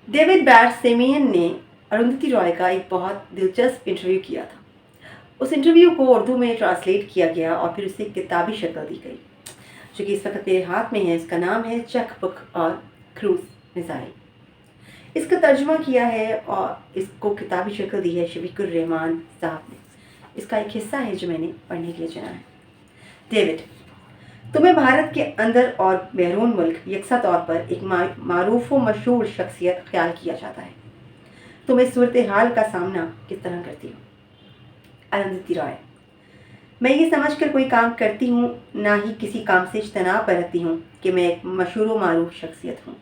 David बैरसेमियन ने अरुंधति रॉय का एक बहुत दिलचस्प इंटरव्यू किया था। उस इंटरव्यू को उर्दू में ट्रांसलेट किया गया और फिर उसे किताबी शक्ल दी गई, जो कि इस वक्त मेरे हाथ में है। इसका नाम है चक पुक और क्रूज मिसाइल। इसका तर्जुमा किया है और इसको किताबी शक्ल दी है शफीकुर रहमान साहब ने। इसका एक हिस्सा है जो मैंने पढ़ने के लिए चुना है। डेविड, तुम्हें भारत के अंदर और बैरून मुल्क यकसा तौर पर एक मारूफ व मशहूर शख्सियत ख्याल किया जाता है। तुम इस सूरत हाल का सामना किस तरह करती हो? अरुंधति रॉय: मैं ये समझकर कोई काम करती हूँ, ना ही किसी काम से इज्तनाब बरतती हूँ कि मैं एक मशहूर व मारूफ शख्सियत हूँ।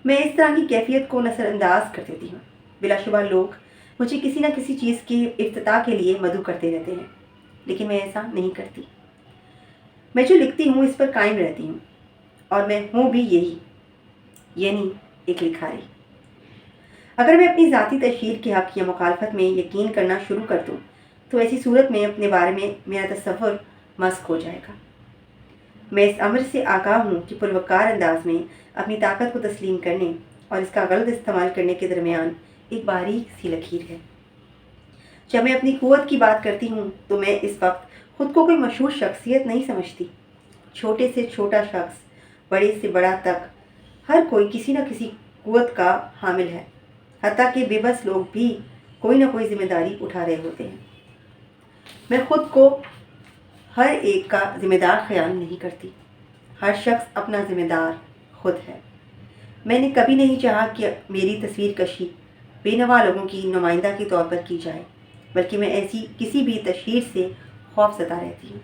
मैं इस तरह की कैफियत को नज़रअंदाज कर देती हूँ। बिलाशुबा लोग मुझे किसी न किसी चीज़ की इफ्तिताह के लिए मदऊ करते रहते हैं, लेकिन मैं ऐसा नहीं करती। मैं जो लिखती हूँ इस पर कायम रहती हूँ, और मैं हूँ भी यही, यानी एक लिखारी। अगर मैं अपनी ज़ाती तशहीर के हक़ या मुखालफत में यकीन करना शुरू कर दूँ तो ऐसी सूरत में अपने बारे में मेरा तसव्वुर मस्क हो जाएगा। मैं इस अमर से आगाह हूँ कि पुरवकार अंदाज में अपनी ताकत को तस्लीम करने और इसका गलत इस्तेमाल करने के दरमियान एक बारीक सी लकीर है। जब मैं अपनी क़ुव्वत की बात करती हूँ तो मैं इस वक्त खुद को कोई मशहूर शख्सियत नहीं समझती। छोटे से छोटा शख्स, बड़े से बड़ा तक, हर कोई किसी न किसी क़ुव्वत का हामिल है। हत्ता कि बेबस लोग भी कोई ना कोई जिम्मेदारी उठा रहे होते हैं। मैं खुद को हर एक का जिम्मेदार ख्याल नहीं करती। हर शख्स अपना जिम्मेदार खुद है। मैंने कभी नहीं चाहा कि मेरी तस्वीर कशी बेनवा लोगों की नुमाइंदा के तौर पर की जाए, बल्कि मैं ऐसी किसी भी तशहीर से खौफ ज़दा रहती हूँ।